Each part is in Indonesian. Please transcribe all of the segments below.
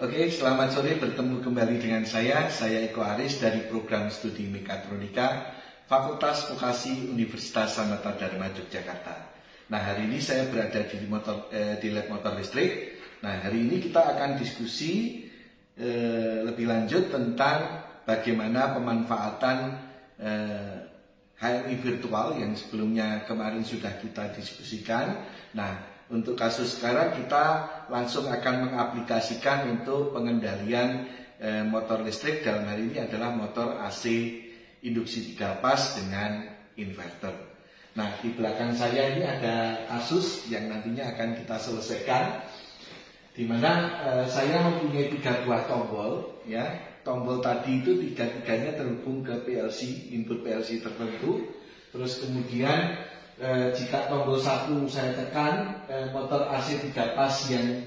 Oke, selamat sore, bertemu kembali dengan saya Eko Aris dari program studi Mekatronika Fakultas Vokasi Universitas Samata Dharma Yogyakarta. Nah, hari ini saya berada di lab motor listrik. Nah, hari ini kita akan diskusi lebih lanjut tentang bagaimana pemanfaatan HMI virtual yang sebelumnya kemarin sudah kita diskusikan. Nah, untuk kasus sekarang kita langsung akan mengaplikasikan untuk pengendalian motor listrik. Dalam hal ini adalah motor AC induksi 3 pas dengan inverter. Nah, di belakang saya ini ada kasus yang nantinya akan kita selesaikan, di mana saya mempunyai 3 buah tombol, ya. Tombol tadi itu tiga-tiganya terhubung ke PLC, input PLC tertentu. Terus kemudian jika tombol 1 saya tekan, motor AC 3 pas yang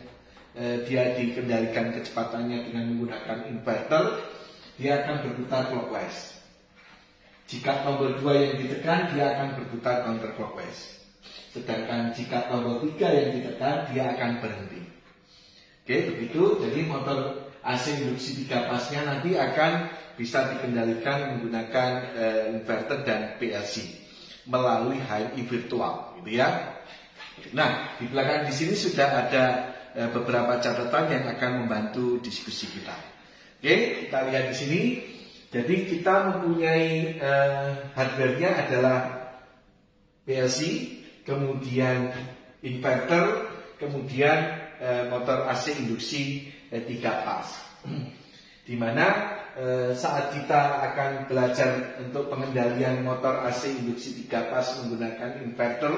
dia dikendalikan kecepatannya dengan menggunakan inverter, dia akan berputar clockwise. Jika tombol 2 yang ditekan, dia akan berputar counterclockwise. Sedangkan jika tombol 3 yang ditekan, dia akan berhenti. Oke, begitu. Jadi motor AC induksi 3 pasnya nanti akan bisa dikendalikan menggunakan inverter dan PLC melalui HMI virtual, gitu ya. Nah, di belakang di sini sudah ada beberapa catatan yang akan membantu diskusi kita. Oke, kita lihat di sini. Jadi kita mempunyai hardware-nya adalah PLC, kemudian inverter, kemudian motor AC induksi 3 pas. Di mana saat kita akan belajar untuk pengendalian motor AC induksi 3 pas menggunakan inverter,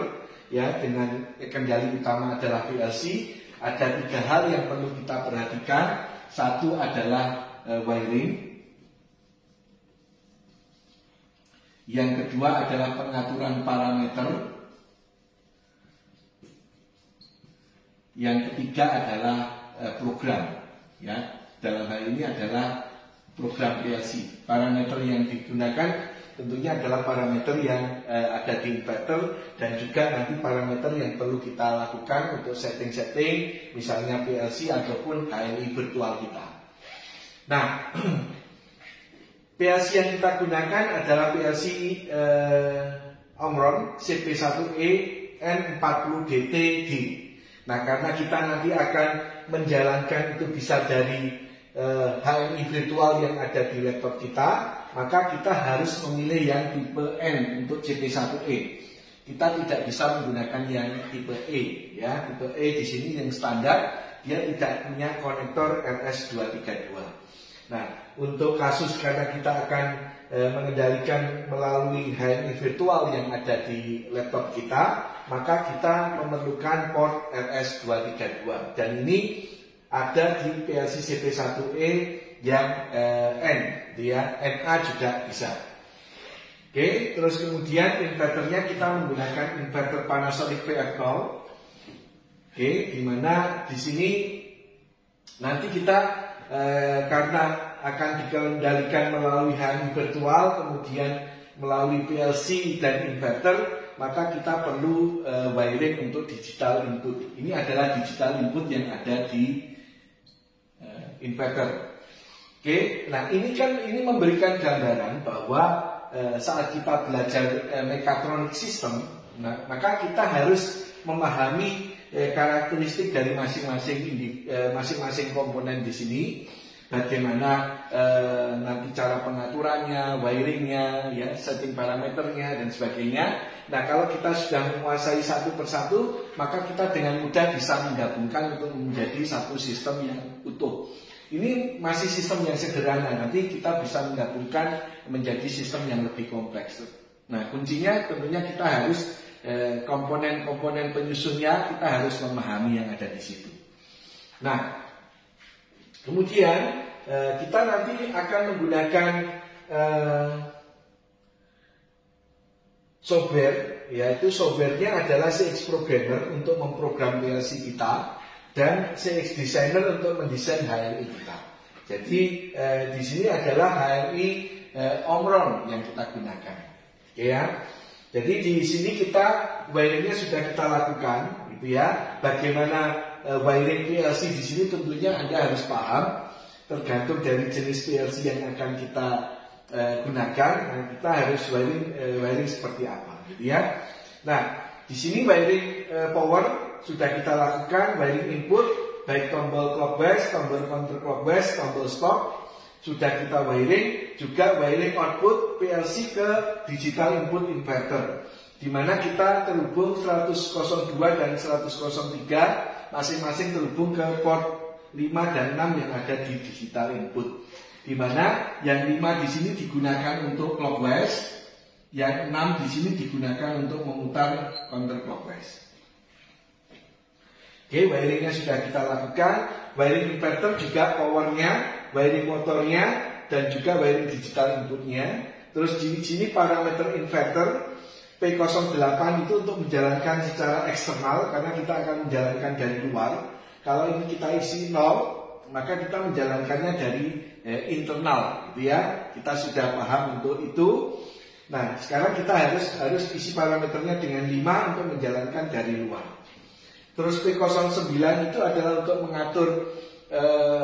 ya, dengan kendali utama adalah PLC, ada 3 hal yang perlu kita perhatikan. Satu adalah wiring. Yang kedua adalah pengaturan parameter. Yang ketiga adalah program, ya. Dalam hal ini adalah program PLC. Parameter yang digunakan tentunya adalah parameter yang ada di inverter, dan juga nanti parameter yang perlu kita lakukan untuk setting-setting misalnya PLC ataupun HMI virtual kita. Nah, PLC yang kita gunakan adalah PLC Omron CP1E N40DTD. Nah, karena kita nanti akan menjalankan itu bisa dari HMI virtual yang ada di laptop kita, maka kita harus memilih yang tipe N untuk CP1E. Kita tidak bisa menggunakan yang tipe E, ya. Tipe E di sini yang standar, dia tidak punya konektor RS232. Nah, untuk kasus karena kita akan mengendalikan melalui HMI virtual yang ada di laptop kita, maka kita memerlukan port RS232, dan ini ada di PLC CP1E yang N, dia NA juga bisa. Oke, terus kemudian inverternya kita menggunakan inverter Panasonic VF0. Oke, di mana di sini nanti kita karena akan dikendalikan melalui HMI virtual, kemudian melalui PLC dan inverter, maka kita perlu wiring untuk digital input. Ini adalah digital input yang ada di inverter. Oke, nah ini memberikan gambaran bahwa saat kita belajar mechatronic system, nah, maka kita harus memahami karakteristik dari masing-masing komponen di sini. Bagaimana nanti cara pengaturannya, wiringnya, ya, setting parameternya dan sebagainya. Nah, kalau kita sudah menguasai satu persatu, maka kita dengan mudah bisa menggabungkan untuk menjadi satu sistem yang utuh. Ini masih sistem yang sederhana, nanti kita bisa menggabungkan menjadi sistem yang lebih kompleks. Nah, kuncinya tentunya kita harus komponen-komponen penyusunnya kita harus memahami yang ada di situ. Nah, kemudian kita nanti akan menggunakan software, yaitu softwarenya adalah CX Programmer untuk memprogram PLC kita, dan CX Designer untuk mendesain HMI kita. Jadi di sini adalah HMI Omron yang kita gunakan, ya. Jadi di sini kita wiringnya sudah kita lakukan, gitu ya. Bagaimana wiring PLC di sini tentunya Anda harus paham, tergantung dari jenis PLC yang akan kita gunakan. Nah, kita harus wiring seperti apa, gitu ya. Nah, di sini wiring power sudah kita lakukan, wiring input baik tombol clockwise, tombol counterclockwise, tombol stop sudah kita wiring, juga wiring output PLC ke digital input inverter, di mana kita terhubung 102 dan 103 masing-masing terhubung ke port 5 dan 6 yang ada di digital input, di mana yang 5 di sini digunakan untuk clockwise, yang 6 di sini digunakan untuk memutar counterclockwise. Oke, wiringnya sudah kita lakukan, wiring inverter juga powernya, wiring motornya, dan juga wiring digital inputnya. Terus di sini parameter inverter P08 itu untuk menjalankan secara eksternal, karena kita akan menjalankan dari luar. Kalau ini kita isi 0, maka kita menjalankannya dari internal, gitu ya. Kita sudah paham untuk itu. Nah, sekarang kita harus isi parameternya dengan 5 untuk menjalankan dari luar. Terus P09 itu adalah untuk mengatur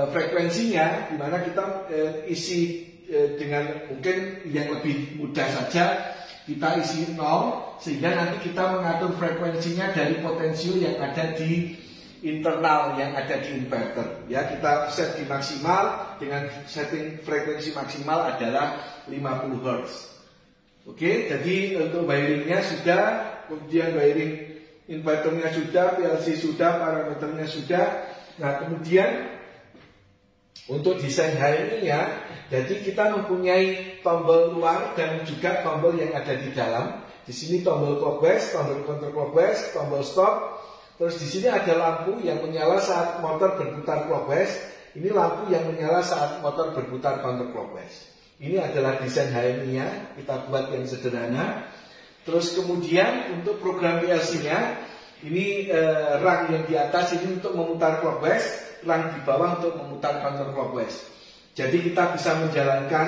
frekuensinya, di mana kita isi dengan mungkin yang lebih mudah saja, kita isi 0, sehingga nanti kita mengatur frekuensinya dari potensial yang ada di internal yang ada di inverter. Ya, kita set di maksimal dengan setting frekuensi maksimal adalah 50 Hz. Oke, jadi untuk wiringnya sudah, kemudian wiring inverternya sudah, PLC sudah, parameternya sudah. Nah, kemudian untuk desain HMI-nya, jadi kita mempunyai tombol luar dan juga tombol yang ada di dalam. Di sini tombol clockwise, tombol counterclockwise, tombol stop. Terus di sini ada lampu yang menyala saat motor berputar clockwise. Ini lampu yang menyala saat motor berputar counterclockwise. Ini adalah desain HMI-nya, kita buat yang sederhana. Terus kemudian untuk program PLC-nya, ini rang yang di atas ini untuk memutar clockwise, rang di bawah untuk memutar counterclockwise. Jadi kita bisa menjalankan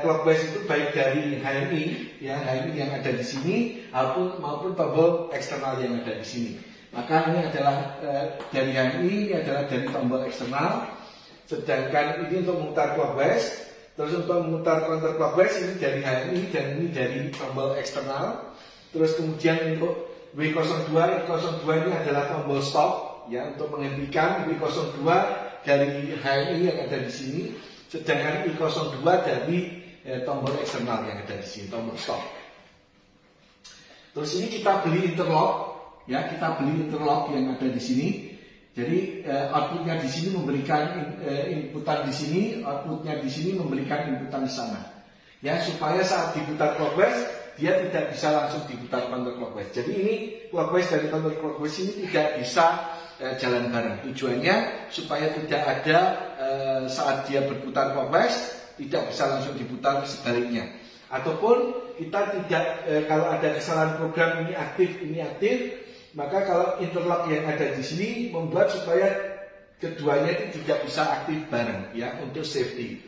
clockwise itu baik dari HMI, ya HMI yang ada di sini, maupun tombol eksternal yang ada di sini. Maka ini adalah dari HMI, ini adalah dari tombol eksternal. Sedangkan ini untuk memutar clockwise. Terus untuk memutar counterclockwise ini dari HMI dan ini dari tombol eksternal. Terus kemudian untuk W02 ini adalah tombol stop, ya, untuk menghentikan. W02 dari HMI yang ada di sini, sedangkan I02 dari tombol eksternal yang ada di sini, tombol stop. Terus ini kita beli interlock, ya, kita beli interlock yang ada di sini. Jadi outputnya di sini memberikan inputan di sini, outputnya di sini memberikan inputan di sana. Ya, supaya saat diputar clockwise dia tidak bisa langsung diputar counterclockwise. Jadi ini clockwise dari counterclockwise ini tidak bisa jalan bareng. Tujuannya supaya tidak ada saat dia berputar clockwise tidak bisa langsung diputar sebaliknya. Ataupun kita tidak kalau ada kesalahan program ini aktif, maka kalau interlock yang ada di sini membuat supaya keduanya itu tidak bisa aktif bareng, ya, untuk safety.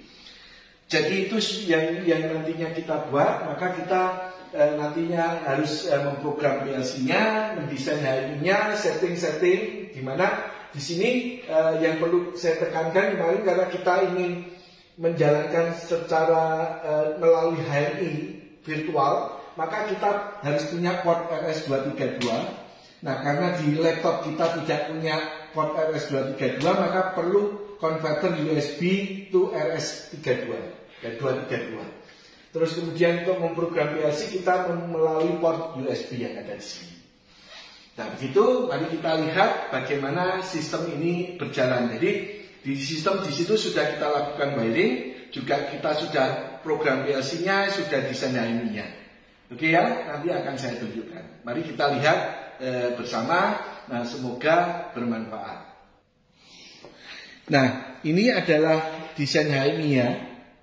Jadi itu yang nantinya kita buat, maka kita nantinya harus memprogram PLC-nya, mendesain HMI-nya, setting, di mana di sini yang perlu saya tekankan kemarin, karena kita ingin menjalankan secara melalui HMI virtual, maka kita harus punya port RS232. Nah, karena di laptop kita tidak punya port RS232, maka perlu konverter USB to RS32, 232. Terus kemudian untuk memprogram PLC kita melalui port USB yang ada di sini. Nah, begitu, mari kita lihat bagaimana sistem ini berjalan. Jadi di sistem di situ sudah kita lakukan wiring, juga kita sudah program PLC-nya, sudah desain HMI-nya. Oke ya, nanti akan saya tunjukkan. Mari kita lihat bersama. Nah, semoga bermanfaat. Nah, ini adalah desain HMI-nya,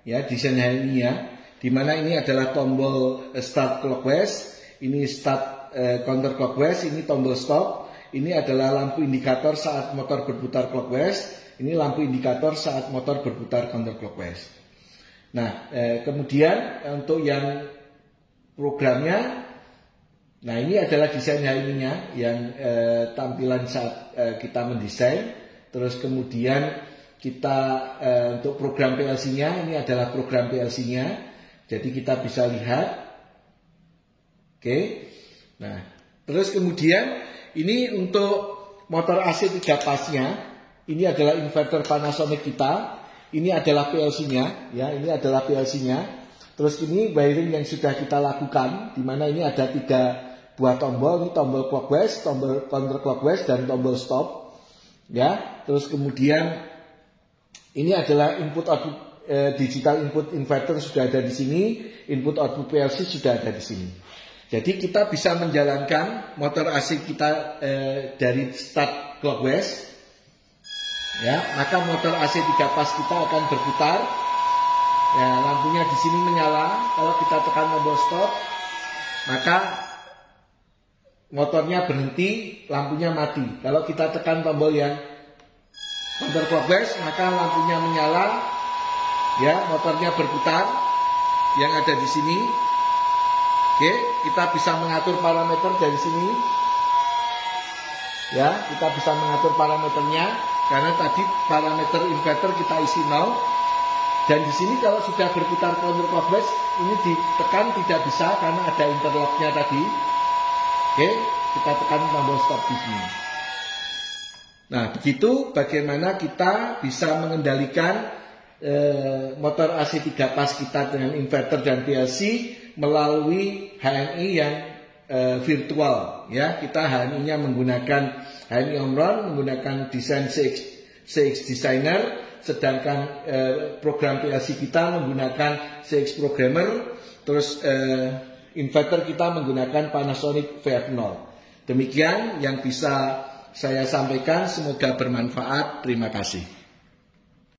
ya, desain HMI-nya, di mana ini adalah tombol start clockwise, ini start counterclockwise, ini tombol stop, ini adalah lampu indikator saat motor berputar clockwise, ini lampu indikator saat motor berputar counterclockwise. Nah, kemudian untuk yang programnya Nah, ini adalah desain HMI-nya yang tampilan saat kita mendesain. Terus kemudian kita untuk program PLC-nya, ini adalah program PLC-nya. Jadi kita bisa lihat. Oke. Nah, terus kemudian ini untuk motor AC 3 pasnya. Ini adalah inverter Panasonic kita. Ini adalah PLC-nya, ya. Ini adalah PLC-nya. Terus ini wiring yang sudah kita lakukan, di mana ini ada 3 buah tombol, ini tombol clockwise, tombol counterclockwise, dan tombol stop, ya. Terus kemudian ini adalah input output digital input inverter sudah ada di sini, input output PLC sudah ada di sini. Jadi kita bisa menjalankan motor AC kita dari start clockwise, ya. Maka motor AC 3 pas kita akan berputar. Ya, lampunya di sini menyala. Kalau kita tekan tombol stop, maka motornya berhenti, lampunya mati. Kalau kita tekan tombol yang counterclockwise, maka lampunya menyala, ya, motornya berputar. Yang ada di sini. Oke, kita bisa mengatur parameter dari sini. Ya, kita bisa mengatur parameternya karena tadi parameter inverter kita isi 0. Dan di sini kalau sudah berputar counterclockwise, ini ditekan tidak bisa karena ada interlocknya tadi. Oke, kita tekan tombol stop di sini. Nah, begitu bagaimana kita bisa mengendalikan motor AC 3 pas kita dengan inverter dan PLC melalui HMI yang virtual. Ya, kita HMI-nya menggunakan HMI Omron, menggunakan desain CX Designer. Sedangkan program PLC kita menggunakan CX Programmer, terus inverter kita menggunakan Panasonic VF0. Demikian yang bisa saya sampaikan, semoga bermanfaat. Terima kasih.